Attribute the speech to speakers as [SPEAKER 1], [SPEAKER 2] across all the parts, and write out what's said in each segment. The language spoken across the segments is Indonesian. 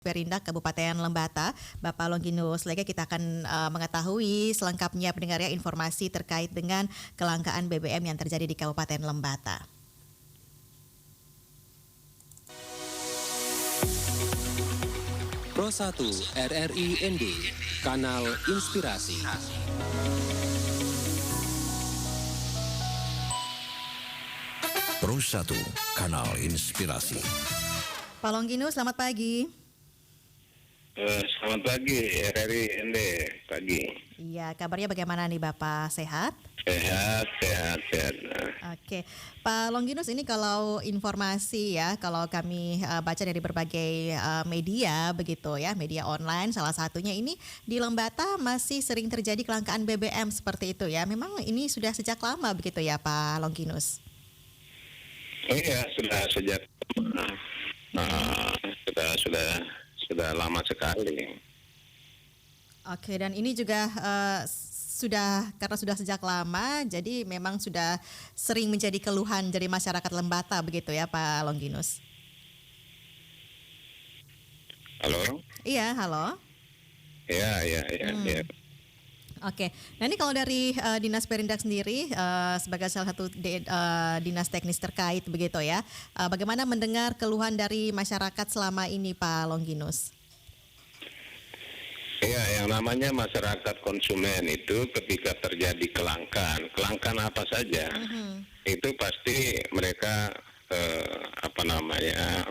[SPEAKER 1] Perindak Kabupaten Lembata, Bapak Longinus Lege. Kita akan mengetahui selengkapnya pendengar ya informasi terkait dengan kelangkaan BBM yang terjadi di Kabupaten Lembata.
[SPEAKER 2] Pro 1 RRI ND, Kanal Inspirasi.
[SPEAKER 3] Pro 1, Kanal Inspirasi.
[SPEAKER 1] Pak Longinus, selamat pagi.
[SPEAKER 4] Selamat pagi, RRI ND pagi.
[SPEAKER 1] Iya, kabarnya bagaimana nih Bapak? Sehat?
[SPEAKER 4] Sehat.
[SPEAKER 1] Oke, Pak Longinus, ini kalau informasi ya, kalau kami baca dari berbagai media begitu ya, media online, salah satunya ini di Lembata masih sering terjadi kelangkaan BBM seperti itu ya. Memang ini sudah sejak lama begitu ya Pak Longinus?
[SPEAKER 4] Oh iya, sudah sejak sudah lama sekali.
[SPEAKER 1] Oke, dan ini juga karena sudah sejak lama, jadi memang sudah sering menjadi keluhan dari masyarakat Lembata begitu ya Pak Longinus?
[SPEAKER 4] Halo?
[SPEAKER 1] Iya, halo.
[SPEAKER 4] Iya.
[SPEAKER 1] Oke, nah ini kalau dari Dinas Perindak sendiri sebagai salah satu dinas teknis terkait begitu ya, bagaimana mendengar keluhan dari masyarakat selama ini Pak Longinus?
[SPEAKER 4] Iya, yang namanya masyarakat konsumen itu ketika terjadi kelangkaan apa saja, itu pasti mereka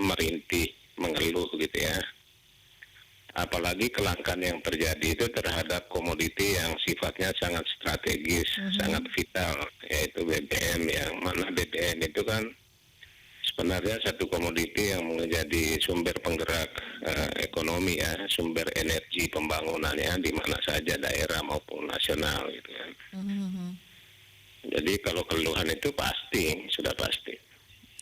[SPEAKER 4] merintih, mengeluh gitu ya. Apalagi kelangkaan yang terjadi itu terhadap komoditi yang sifatnya sangat strategis, sangat vital, yaitu BBM, yang mana BBM itu kan sebenarnya satu komoditi yang menjadi sumber penggerak ekonomi ya, sumber energi pembangunannya di mana saja daerah maupun nasional gitu kan. Jadi kalau keluhan itu sudah pasti.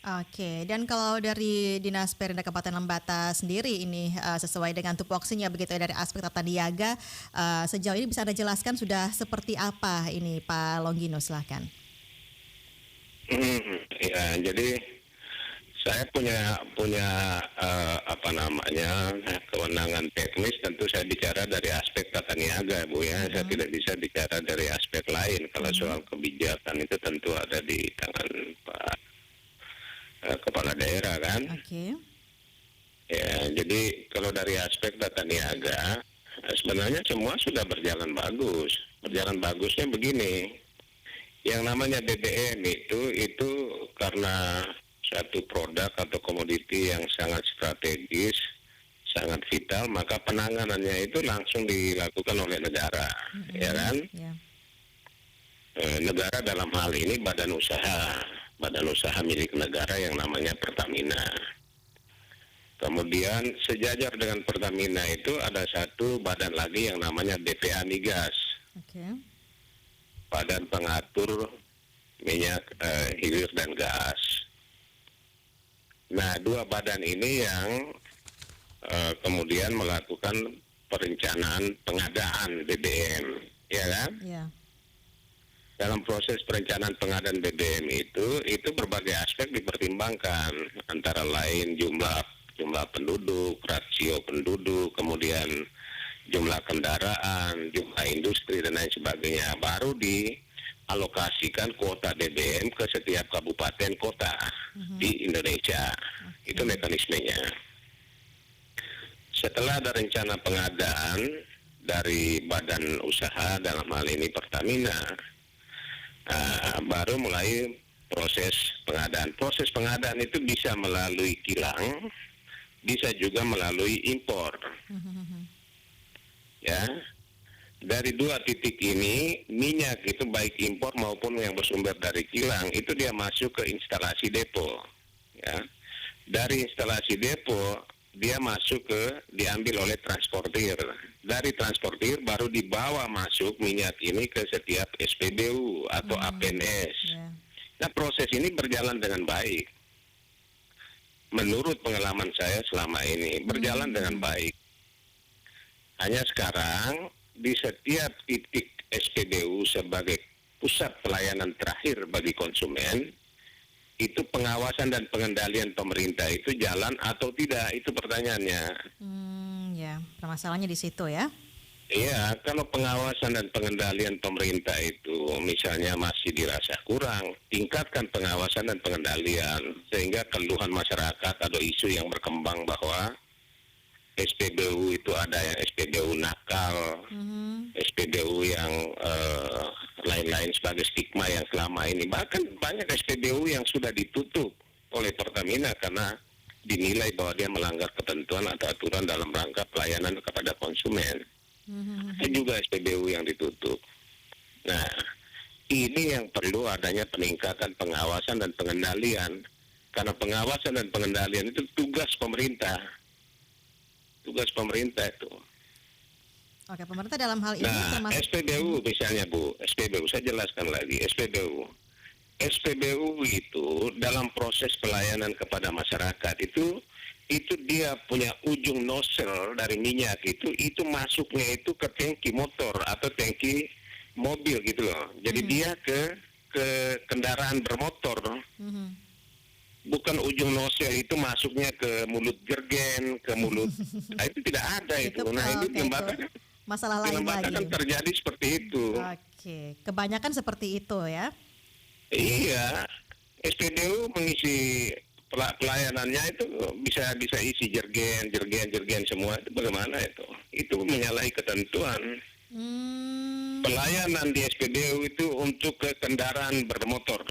[SPEAKER 1] Oke, dan kalau dari Dinas Perindak Kabupaten Lembata sendiri ini sesuai dengan tupoksinya begitu ya, dari aspek tata niaga, sejauh ini bisa Anda jelaskan sudah seperti apa ini Pak Longinus, silahkan.
[SPEAKER 4] Ya, jadi saya punya kewenangan teknis, tentu saya bicara dari aspek tata niaga Bu ya. Saya tidak bisa bicara dari aspek lain. Kalau soal kebijakan itu tentu ada di tangan Pak Kepala Daerah kan.
[SPEAKER 1] Oke.
[SPEAKER 4] Ya, jadi kalau dari aspek tata niaga sebenarnya semua sudah berjalan bagus. Berjalan bagusnya begini. Yang namanya BBM itu karena satu produk atau komoditi yang sangat strategis, sangat vital, maka penanganannya itu langsung dilakukan oleh negara, ya kan?
[SPEAKER 1] Yeah.
[SPEAKER 4] Negara dalam hal ini badan usaha milik negara yang namanya Pertamina. Kemudian sejajar dengan Pertamina itu ada satu badan lagi yang namanya BPA Migas.
[SPEAKER 1] Okay.
[SPEAKER 4] Badan pengatur minyak hilir dan gas. Nah, dua badan ini yang kemudian melakukan perencanaan pengadaan BBM, ya kan?
[SPEAKER 1] Yeah.
[SPEAKER 4] Dalam proses perencanaan pengadaan BBM itu berbagai aspek dipertimbangkan, antara lain jumlah penduduk, rasio penduduk, kemudian jumlah kendaraan, jumlah industri dan lain sebagainya. Baru dialokasikan kuota BBM ke setiap kabupaten kota di Indonesia. Itu mekanismenya. Setelah ada rencana pengadaan dari badan usaha, dalam hal ini Pertamina, baru mulai proses pengadaan. Proses pengadaan itu bisa melalui kilang, bisa juga melalui impor. Ya, dari dua titik ini minyak itu baik impor maupun yang bersumber dari kilang itu dia masuk ke instalasi depo. Ya, dari instalasi depo dia diambil oleh transportir. Dari transportir baru dibawa masuk minyak ini ke setiap SPBU atau APNS.
[SPEAKER 1] Yeah.
[SPEAKER 4] Nah, proses ini berjalan dengan baik. Menurut pengalaman saya selama ini berjalan dengan baik. Hanya sekarang di setiap titik SPBU sebagai pusat pelayanan terakhir bagi konsumen itu pengawasan dan pengendalian pemerintah itu jalan atau tidak, itu pertanyaannya.
[SPEAKER 1] Ya, permasalahannya di situ ya.
[SPEAKER 4] Iya, kalau pengawasan dan pengendalian pemerintah itu misalnya masih dirasa kurang, tingkatkan pengawasan dan pengendalian sehingga keluhan masyarakat atau isu yang berkembang bahwa SPBU itu ada yang SPBU nakal, SPBU yang lain-lain sebagai stigma yang selama ini. Bahkan banyak SPBU yang sudah ditutup oleh Pertamina karena dinilai bahwa dia melanggar ketentuan atau aturan dalam rangka pelayanan kepada konsumen. Ada juga SPBU yang ditutup. Nah, ini yang perlu adanya peningkatan pengawasan dan pengendalian. Karena pengawasan dan pengendalian itu tugas pemerintah. Tugas pemerintah itu.
[SPEAKER 1] Oke, pemerintah dalam hal ini
[SPEAKER 4] Nah,
[SPEAKER 1] termasuk
[SPEAKER 4] SPBU misalnya Bu, SPBU saya jelaskan lagi, SPBU. SPBU itu dalam proses pelayanan kepada masyarakat itu dia punya ujung nozzle dari minyak itu masuknya itu ke tangki motor atau tangki mobil gitu loh. Jadi dia ke kendaraan bermotor. Bukan ujung nozzle itu masuknya ke mulut jergen, ke mulut. Nah, itu tidak ada itu. Nah, ini
[SPEAKER 1] oke,
[SPEAKER 4] di Lembata
[SPEAKER 1] itu masalah lain
[SPEAKER 4] Lembata kan
[SPEAKER 1] lagi.
[SPEAKER 4] terjadi seperti itu.
[SPEAKER 1] Oke, kebanyakan seperti itu ya.
[SPEAKER 4] Iya, SPBU mengisi pelayanannya itu bisa isi jergen semua itu bagaimana itu? Itu menyalahi ketentuan. Pelayanan di SPBU itu untuk ke kendaraan bermotor.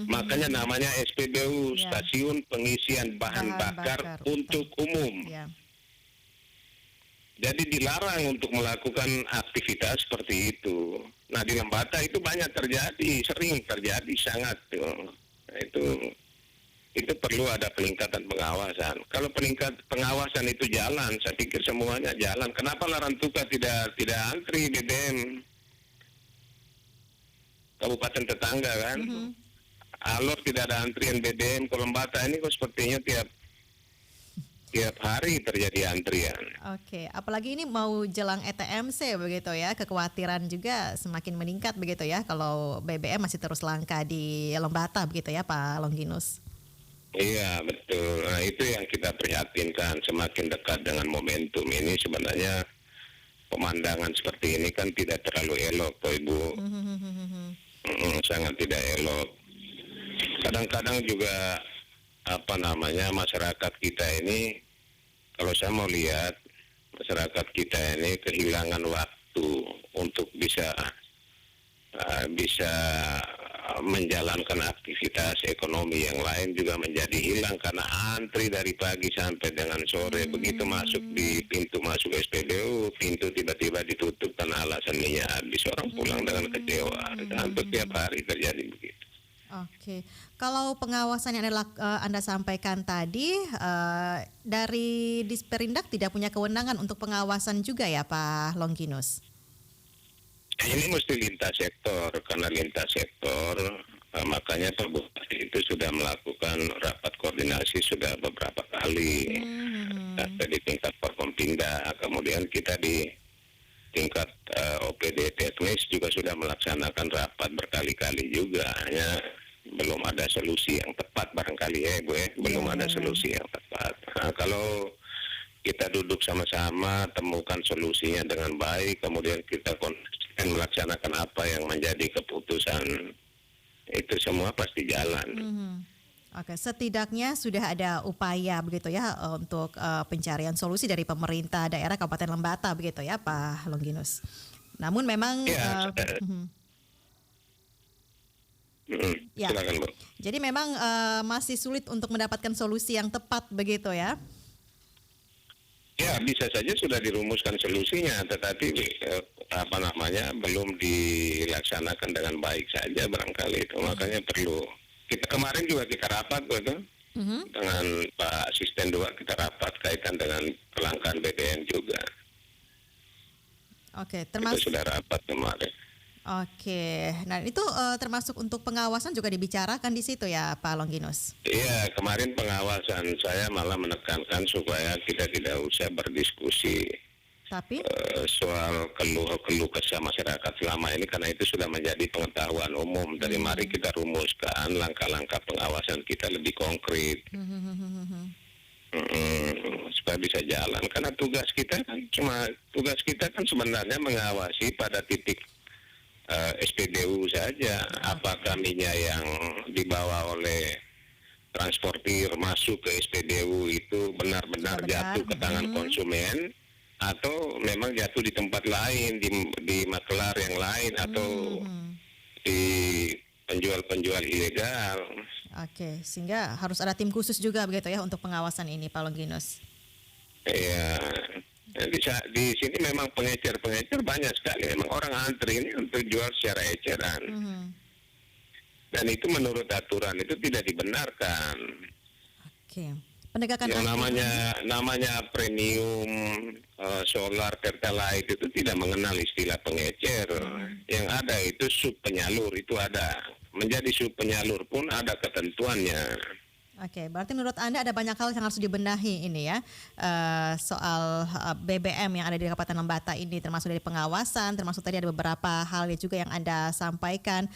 [SPEAKER 4] Makanya namanya SPBU,
[SPEAKER 1] Ya.
[SPEAKER 4] Stasiun Pengisian Bahan Bakar untuk Umum.
[SPEAKER 1] Ya.
[SPEAKER 4] Jadi dilarang untuk melakukan aktivitas seperti itu. Nah, di Lembata itu banyak terjadi, sering terjadi sangat tuh. Nah, itu perlu ada peningkatan pengawasan. Kalau pengawasan itu jalan, saya pikir semuanya jalan. Kenapa Larantuka tidak antri BBM? Kabupaten tetangga kan? Alor tidak ada antrian BBM. Kalau Lembata ini kok sepertinya tiap hari terjadi antrian.
[SPEAKER 1] Oke, apalagi ini mau jelang ETMC begitu ya, kekhawatiran juga semakin meningkat begitu ya kalau BBM masih terus langka di Lembata begitu ya Pak Longginus.
[SPEAKER 4] Iya betul. Nah, itu yang kita prihatinkan, semakin dekat dengan momentum ini sebenarnya pemandangan seperti ini kan tidak terlalu elok, Pak Ibu. Sangat tidak elok. Kadang-kadang juga masyarakat kita ini, kalau saya mau lihat masyarakat kita ini kehilangan waktu untuk bisa menjalankan aktivitas ekonomi yang lain juga menjadi hilang karena antri dari pagi sampai dengan sore. Begitu masuk di pintu masuk SPBU, pintu tiba-tiba ditutup karena alasan minyak habis. Orang pulang dengan kecewa. Hampir tiap hari terjadi begitu.
[SPEAKER 1] Oke, kalau pengawasan yang Anda sampaikan tadi dari Disperindak tidak punya kewenangan untuk pengawasan juga ya Pak Longginus?
[SPEAKER 4] Ini mesti lintas sektor, karena lintas sektor makanya Pak Bupati itu sudah melakukan rapat koordinasi sudah beberapa kali. Di tingkat Forkompinda, kemudian kita di tingkat OPD teknis juga sudah melaksanakan rapat berkali-kali juga, hanya belum ada solusi yang tepat barangkali ya Bu, belum ada solusi yang tepat. Nah, kalau kita duduk sama-sama, temukan solusinya dengan baik, kemudian kita konsisten melaksanakan apa yang menjadi keputusan, itu semua pasti jalan.
[SPEAKER 1] Oke, setidaknya sudah ada upaya begitu ya untuk pencarian solusi dari pemerintah daerah Kabupaten Lembata begitu ya Pak Longginus. Namun memang
[SPEAKER 4] Ya,
[SPEAKER 1] ya.
[SPEAKER 4] silakan Bu.
[SPEAKER 1] Jadi memang masih sulit untuk mendapatkan solusi yang tepat begitu ya.
[SPEAKER 4] Ya, bisa saja sudah dirumuskan solusinya, tetapi belum dilaksanakan dengan baik saja barangkali itu. Makanya perlu. Kemarin juga kita rapat betul. Dengan Pak Asisten 2 kita rapat kaitan dengan kelangkaan BBM juga.
[SPEAKER 1] Oke,
[SPEAKER 4] Kita sudah rapat kemarin.
[SPEAKER 1] Oke, nah itu termasuk untuk pengawasan juga dibicarakan di situ ya Pak Longginus?
[SPEAKER 4] Iya, kemarin pengawasan saya malah menekankan supaya kita tidak usah berdiskusi
[SPEAKER 1] Tapi
[SPEAKER 4] soal keluh kesah masyarakat selama ini, karena itu sudah menjadi pengetahuan umum. Dari mari kita rumuskan langkah-langkah pengawasan kita lebih konkret. Supaya bisa jalan, karena tugas kita kan sebenarnya mengawasi pada titik SPBU saja. Apakah minyak yang dibawa oleh transportir masuk ke SPBU itu benar-benar jatuh ke tangan konsumen, atau memang jatuh di tempat lain, di makelar yang lain, atau di penjual-penjual ilegal.
[SPEAKER 1] Oke, sehingga harus ada tim khusus juga begitu ya untuk pengawasan ini, Pak Longinus.
[SPEAKER 4] Iya, di sini memang pengecer banyak sekali. Memang orang antri ini untuk jual secara eceran. Dan itu menurut aturan itu tidak dibenarkan.
[SPEAKER 1] Oke, penegakan
[SPEAKER 4] Yang
[SPEAKER 1] aturan.
[SPEAKER 4] namanya premium solar pertalite itu tidak mengenal istilah pengecer. Yang ada itu sub penyalur, itu ada. Menjadi sub penyalur pun ada ketentuannya.
[SPEAKER 1] Oke, berarti menurut Anda ada banyak hal yang harus dibenahi ini ya, soal BBM yang ada di Kabupaten Lembata ini, termasuk dari pengawasan, termasuk tadi ada beberapa hal juga yang Anda sampaikan,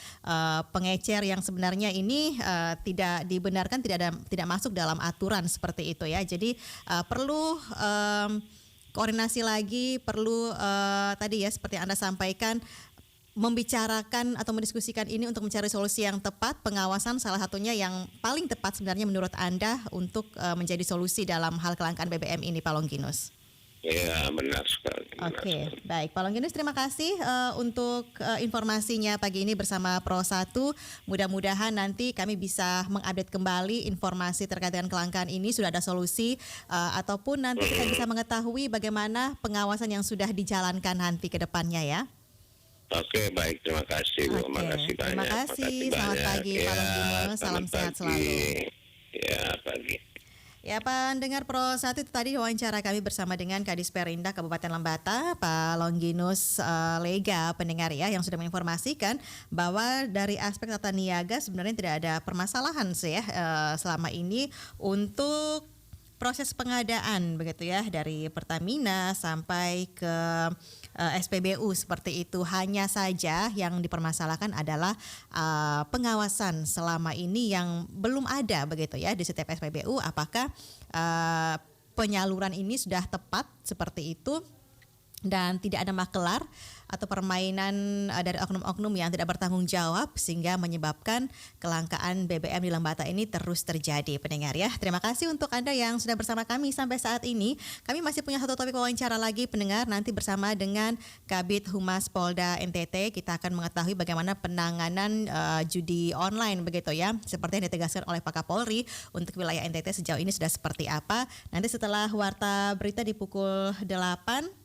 [SPEAKER 1] pengecer yang sebenarnya ini tidak dibenarkan, tidak masuk dalam aturan seperti itu ya. Jadi perlu koordinasi lagi, perlu tadi ya seperti yang Anda sampaikan, membicarakan atau mendiskusikan ini untuk mencari solusi yang tepat, pengawasan salah satunya yang paling tepat sebenarnya menurut Anda untuk menjadi solusi dalam hal kelangkaan BBM ini, Pak Longinus.
[SPEAKER 4] Ya, benar sekali.
[SPEAKER 1] Oke, baik Pak Longinus, terima kasih untuk informasinya pagi ini bersama Pro 1. Mudah-mudahan nanti kami bisa mengupdate kembali informasi terkait dengan kelangkaan ini, sudah ada solusi ataupun nanti kita bisa mengetahui bagaimana pengawasan yang sudah dijalankan nanti ke depannya ya.
[SPEAKER 4] Oke, baik, terima kasih Bu.
[SPEAKER 1] Oke,
[SPEAKER 4] Makasih banyak.
[SPEAKER 1] terima kasih. Selamat pagi Pak Longinus, salam sehat selalu.
[SPEAKER 4] Ya, pagi.
[SPEAKER 1] Ya, pendengar Pro 1, itu tadi wawancara kami bersama dengan Kadis Perindah Kabupaten Lembata, Pak Longinus Lega, pendengar ya, yang sudah menginformasikan bahwa dari aspek tata niaga sebenarnya tidak ada permasalahan sih ya selama ini untuk proses pengadaan begitu ya, dari Pertamina sampai ke SPBU seperti itu. Hanya saja yang dipermasalahkan adalah pengawasan selama ini yang belum ada begitu ya di setiap SPBU. Apakah penyaluran ini sudah tepat seperti itu dan tidak ada makelar atau permainan dari oknum-oknum yang tidak bertanggung jawab sehingga menyebabkan kelangkaan BBM di Lembata ini terus terjadi, pendengar ya. Terima kasih untuk Anda yang sudah bersama kami sampai saat ini. Kami masih punya satu topik wawancara lagi, pendengar, nanti bersama dengan Kabid Humas Polda NTT. Kita akan mengetahui bagaimana penanganan judi online begitu ya, seperti yang ditegaskan oleh Pak Kapolri untuk wilayah NTT sejauh ini sudah seperti apa. Nanti setelah warta berita di pukul 8